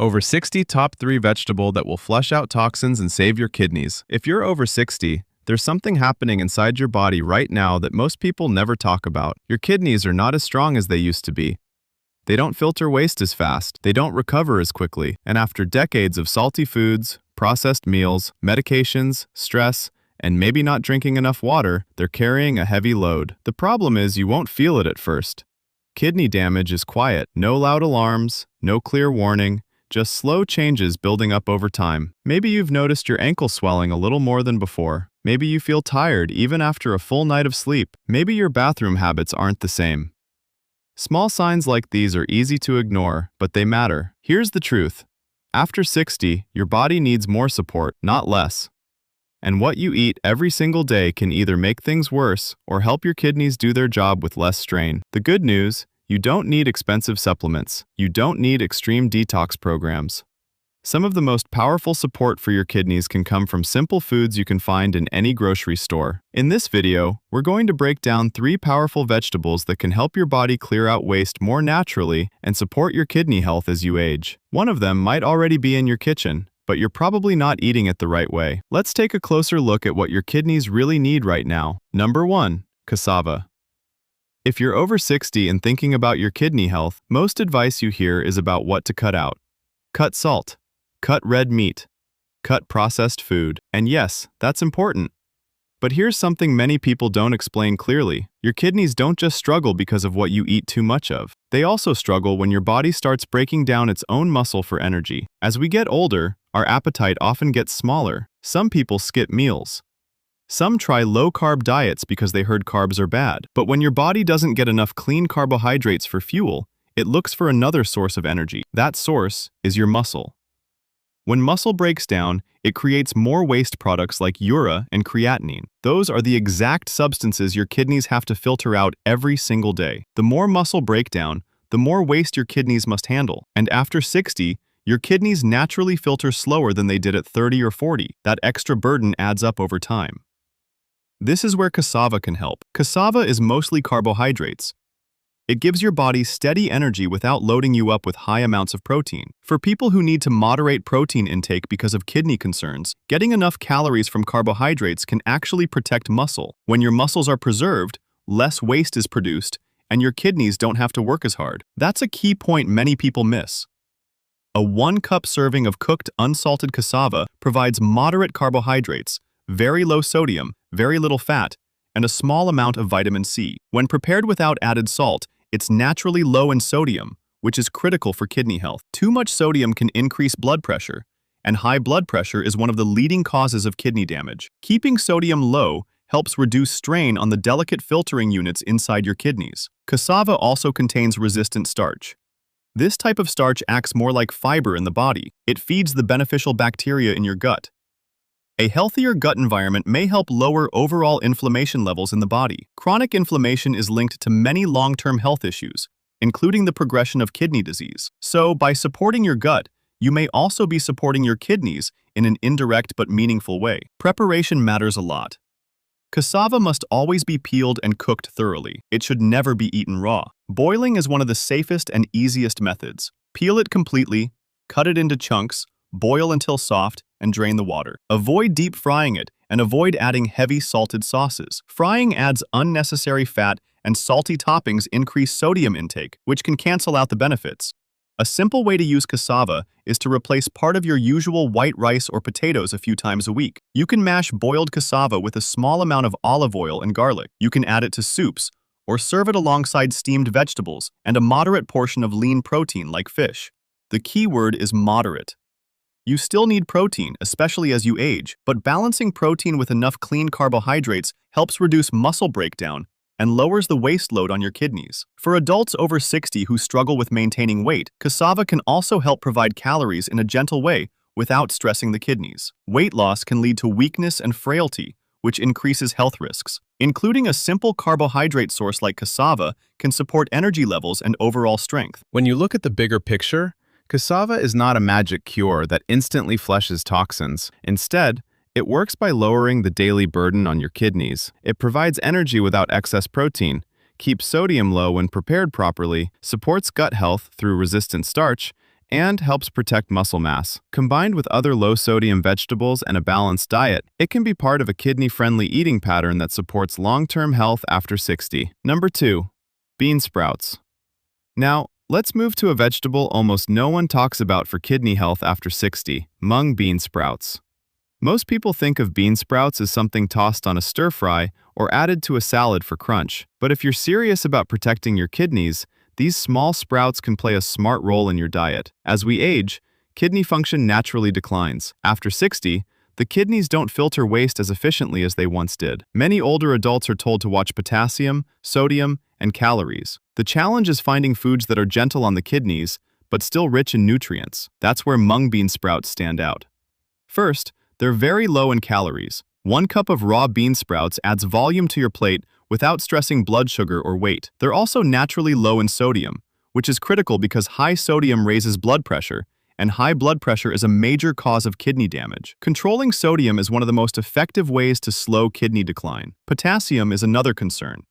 Over 60 top 3 vegetable that will flush out toxins and save your kidneys. If you're over 60, there's something happening inside your body right now that most people never talk about. Your kidneys are not as strong as they used to be. They don't filter waste as fast, they don't recover as quickly, and after decades of salty foods, processed meals, medications, stress, and maybe not drinking enough water, they're carrying a heavy load. The problem is you won't feel it at first. Kidney damage is quiet, no loud alarms, no clear warning, just slow changes building up over time. Maybe you've noticed your ankle swelling a little more than before. Maybe you feel tired even after a full night of sleep. Maybe your bathroom habits aren't the same. Small signs like these are easy to ignore, but they matter. Here's the truth. After 60, your body needs more support, not less. And what you eat every single day can either make things worse or help your kidneys do their job with less strain. The good news, you don't need expensive supplements. You don't need extreme detox programs. Some of the most powerful support for your kidneys can come from simple foods you can find in any grocery store. In this video, we're going to break down 3 powerful vegetables that can help your body clear out waste more naturally and support your kidney health as you age. One of them might already be in your kitchen, but you're probably not eating it the right way. Let's take a closer look at what your kidneys really need right now. Number 1. Cassava. If you're over 60 and thinking about your kidney health, most advice you hear is about what to cut out. Cut salt. Cut red meat. Cut processed food. And yes, that's important. But here's something many people don't explain clearly. Your kidneys don't just struggle because of what you eat too much of. They also struggle when your body starts breaking down its own muscle for energy. As we get older, our appetite often gets smaller. Some people skip meals. Some try low-carb diets because they heard carbs are bad. But when your body doesn't get enough clean carbohydrates for fuel, it looks for another source of energy. That source is your muscle. When muscle breaks down, it creates more waste products like urea and creatinine. Those are the exact substances your kidneys have to filter out every single day. The more muscle breakdown, the more waste your kidneys must handle. And after 60, your kidneys naturally filter slower than they did at 30 or 40. That extra burden adds up over time. This is where cassava can help. Cassava is mostly carbohydrates. It gives your body steady energy without loading you up with high amounts of protein. For people who need to moderate protein intake because of kidney concerns, getting enough calories from carbohydrates can actually protect muscle. When your muscles are preserved, less waste is produced, and your kidneys don't have to work as hard. That's a key point many people miss. A 1-cup serving of cooked unsalted cassava provides moderate carbohydrates, very low sodium, very little fat, and a small amount of vitamin C. When prepared without added salt, it's naturally low in sodium, which is critical for kidney health. Too much sodium can increase blood pressure, and high blood pressure is one of the leading causes of kidney damage. Keeping sodium low helps reduce strain on the delicate filtering units inside your kidneys. Cassava also contains resistant starch. This type of starch acts more like fiber in the body. It feeds the beneficial bacteria in your gut. A healthier gut environment may help lower overall inflammation levels in the body. Chronic inflammation is linked to many long-term health issues, including the progression of kidney disease. So, by supporting your gut, you may also be supporting your kidneys in an indirect but meaningful way. Preparation matters a lot. Cassava must always be peeled and cooked thoroughly. It should never be eaten raw. Boiling is one of the safest and easiest methods. Peel it completely, cut it into chunks, boil until soft, and drain the water. Avoid deep frying it, and avoid adding heavy salted sauces. Frying adds unnecessary fat, and salty toppings increase sodium intake, which can cancel out the benefits. A simple way to use cassava is to replace part of your usual white rice or potatoes a few times a week. You can mash boiled cassava with a small amount of olive oil and garlic. You can add it to soups, or serve it alongside steamed vegetables and a moderate portion of lean protein like fish. The key word is moderate. You still need protein, especially as you age, but balancing protein with enough clean carbohydrates helps reduce muscle breakdown and lowers the waste load on your kidneys. For adults over 60 who struggle with maintaining weight, cassava can also help provide calories in a gentle way without stressing the kidneys. Weight loss can lead to weakness and frailty, which increases health risks. Including a simple carbohydrate source like cassava can support energy levels and overall strength. When you look at the bigger picture, cassava is not a magic cure that instantly flushes toxins. Instead, it works by lowering the daily burden on your kidneys. It provides energy without excess protein, keeps sodium low when prepared properly, supports gut health through resistant starch, and helps protect muscle mass. Combined with other low-sodium vegetables and a balanced diet, it can be part of a kidney-friendly eating pattern that supports long-term health after 60. Number 2. Bean sprouts. Now, let's move to a vegetable almost no one talks about for kidney health after 60, mung bean sprouts. Most people think of bean sprouts as something tossed on a stir-fry or added to a salad for crunch. But if you're serious about protecting your kidneys, these small sprouts can play a smart role in your diet. As we age, kidney function naturally declines. After 60, the kidneys don't filter waste as efficiently as they once did. Many older adults are told to watch potassium, sodium, and calories. The challenge is finding foods that are gentle on the kidneys, but still rich in nutrients. That's where mung bean sprouts stand out. First, they're very low in calories. 1 cup of raw bean sprouts adds volume to your plate without stressing blood sugar or weight. They're also naturally low in sodium, which is critical because high sodium raises blood pressure, and high blood pressure is a major cause of kidney damage. Controlling sodium is one of the most effective ways to slow kidney decline. Potassium is another concern.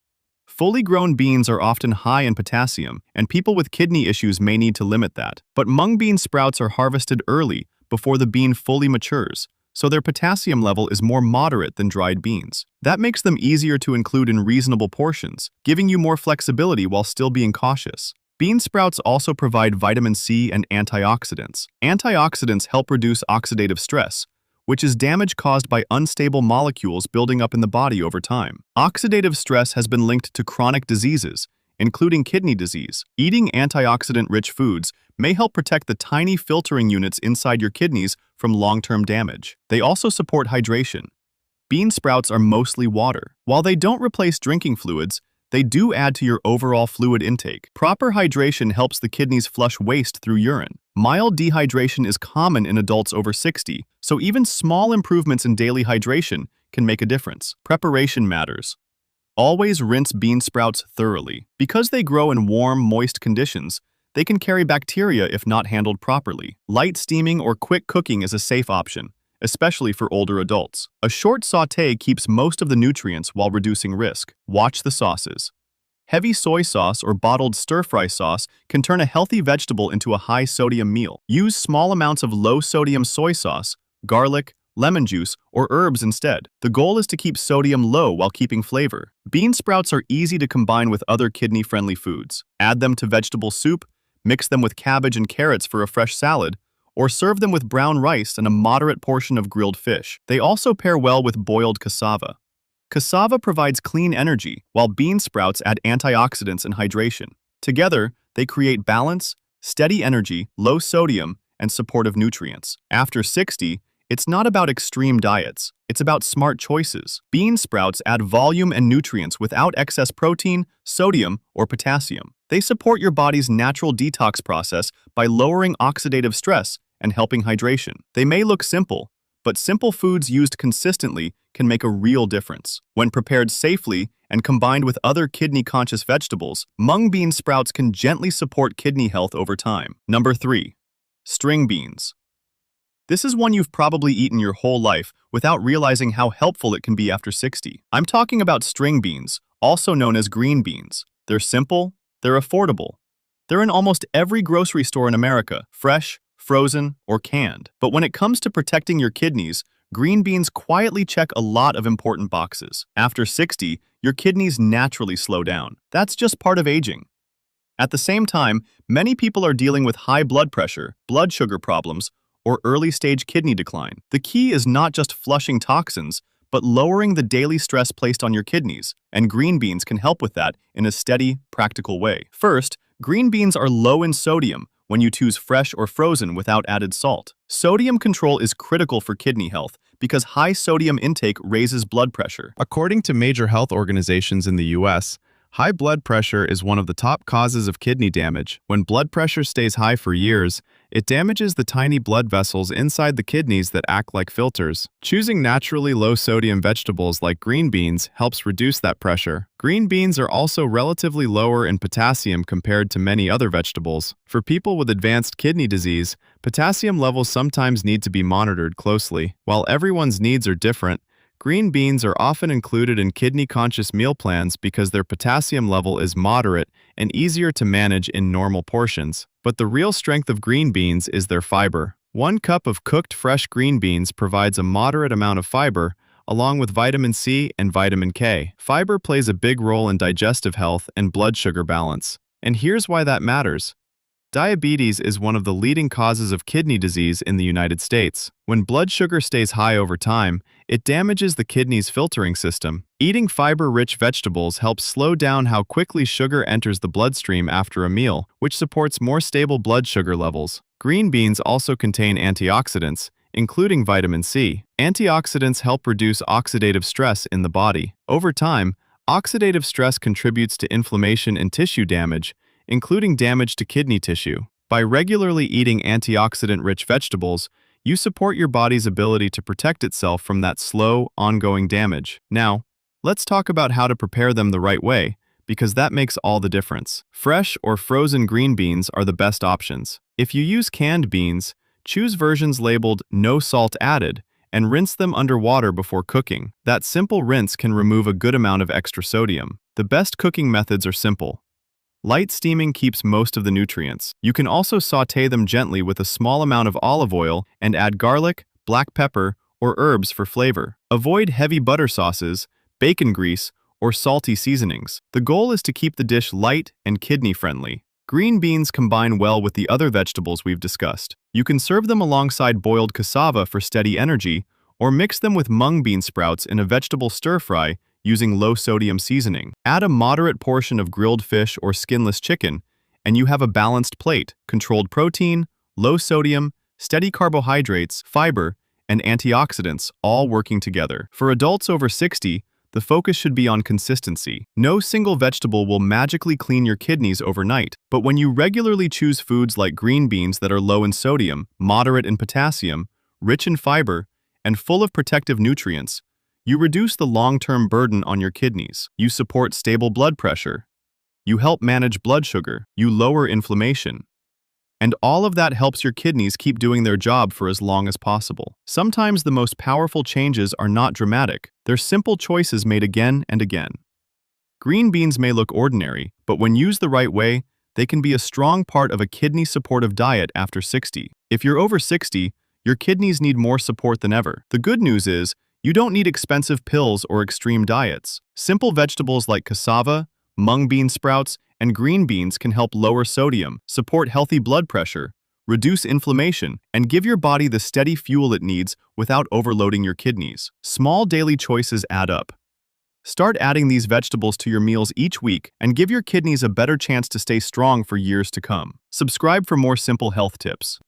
Fully grown beans are often high in potassium, and people with kidney issues may need to limit that. But mung bean sprouts are harvested early, before the bean fully matures, so their potassium level is more moderate than dried beans. That makes them easier to include in reasonable portions, giving you more flexibility while still being cautious. Bean sprouts also provide vitamin C and antioxidants. Antioxidants help reduce oxidative stress, which is damage caused by unstable molecules building up in the body over time. Oxidative stress has been linked to chronic diseases, including kidney disease. Eating antioxidant-rich foods may help protect the tiny filtering units inside your kidneys from long-term damage. They also support hydration. Bean sprouts are mostly water. While they don't replace drinking fluids, they do add to your overall fluid intake. Proper hydration helps the kidneys flush waste through urine. Mild dehydration is common in adults over 60, so even small improvements in daily hydration can make a difference. Preparation matters. Always rinse bean sprouts thoroughly. Because they grow in warm, moist conditions, they can carry bacteria if not handled properly. Light steaming or quick cooking is a safe option, especially for older adults. A short sauté keeps most of the nutrients while reducing risk. Watch the sauces. Heavy soy sauce or bottled stir-fry sauce can turn a healthy vegetable into a high-sodium meal. Use small amounts of low-sodium soy sauce, garlic, lemon juice, or herbs instead. The goal is to keep sodium low while keeping flavor. Bean sprouts are easy to combine with other kidney-friendly foods. Add them to vegetable soup, mix them with cabbage and carrots for a fresh salad, or serve them with brown rice and a moderate portion of grilled fish. They also pair well with boiled cassava. Cassava provides clean energy, while bean sprouts add antioxidants and hydration. Together, they create balance, steady energy, low sodium, and supportive nutrients. After 60, it's not about extreme diets, it's about smart choices. Bean sprouts add volume and nutrients without excess protein, sodium, or potassium. They support your body's natural detox process by lowering oxidative stress and helping hydration. They may look simple, but simple foods used consistently can make a real difference. When prepared safely and combined with other kidney-conscious vegetables, mung bean sprouts can gently support kidney health over time. Number 3. String beans. This is one you've probably eaten your whole life without realizing how helpful it can be after 60. I'm talking about string beans, also known as green beans. They're simple, they're affordable. They're in almost every grocery store in America, fresh, frozen, or canned. But when it comes to protecting your kidneys, green beans quietly check a lot of important boxes. After 60, your kidneys naturally slow down. That's just part of aging. At the same time, many people are dealing with high blood pressure, blood sugar problems, or early-stage kidney decline. The key is not just flushing toxins, but lowering the daily stress placed on your kidneys, and green beans can help with that in a steady, practical way. First, green beans are low in sodium when you choose fresh or frozen without added salt. Sodium control is critical for kidney health because high sodium intake raises blood pressure. According to major health organizations in the US, high blood pressure is one of the top causes of kidney damage. When blood pressure stays high for years, it damages the tiny blood vessels inside the kidneys that act like filters. Choosing naturally low-sodium vegetables like green beans helps reduce that pressure. Green beans are also relatively lower in potassium compared to many other vegetables. For people with advanced kidney disease, potassium levels sometimes need to be monitored closely. While everyone's needs are different, green beans are often included in kidney-conscious meal plans because their potassium level is moderate and easier to manage in normal portions. But the real strength of green beans is their fiber. 1 cup of cooked fresh green beans provides a moderate amount of fiber, along with vitamin C and vitamin K. Fiber plays a big role in digestive health and blood sugar balance. And here's why that matters. Diabetes is one of the leading causes of kidney disease in the United States. When blood sugar stays high over time, it damages the kidney's filtering system. Eating fiber-rich vegetables helps slow down how quickly sugar enters the bloodstream after a meal, which supports more stable blood sugar levels. Green beans also contain antioxidants, including vitamin C. Antioxidants help reduce oxidative stress in the body. Over time, oxidative stress contributes to inflammation and tissue damage, including damage to kidney tissue. By regularly eating antioxidant-rich vegetables, you support your body's ability to protect itself from that slow, ongoing damage. Now, let's talk about how to prepare them the right way, because that makes all the difference. Fresh or frozen green beans are the best options. If you use canned beans, choose versions labeled "no salt added" and rinse them under water before cooking. That simple rinse can remove a good amount of extra sodium. The best cooking methods are simple. Light steaming keeps most of the nutrients. You can also sauté them gently with a small amount of olive oil and add garlic, black pepper, or herbs for flavor. Avoid heavy butter sauces, bacon grease, or salty seasonings. The goal is to keep the dish light and kidney-friendly. Green beans combine well with the other vegetables we've discussed. You can serve them alongside boiled cassava for steady energy, or mix them with mung bean sprouts in a vegetable stir-fry using low-sodium seasoning. Add a moderate portion of grilled fish or skinless chicken, and you have a balanced plate: controlled protein, low sodium, steady carbohydrates, fiber, and antioxidants, all working together. For adults over 60, the focus should be on consistency. No single vegetable will magically clean your kidneys overnight, but when you regularly choose foods like green beans that are low in sodium, moderate in potassium, rich in fiber, and full of protective nutrients, you reduce the long-term burden on your kidneys. You support stable blood pressure. You help manage blood sugar. You lower inflammation. And all of that helps your kidneys keep doing their job for as long as possible. Sometimes the most powerful changes are not dramatic. They're simple choices made again and again. Green beans may look ordinary, but when used the right way, they can be a strong part of a kidney-supportive diet after 60. If you're over 60, your kidneys need more support than ever. The good news is, you don't need expensive pills or extreme diets. Simple vegetables like cassava, mung bean sprouts, and green beans can help lower sodium, support healthy blood pressure, reduce inflammation, and give your body the steady fuel it needs without overloading your kidneys. Small daily choices add up. Start adding these vegetables to your meals each week and give your kidneys a better chance to stay strong for years to come. Subscribe for more simple health tips.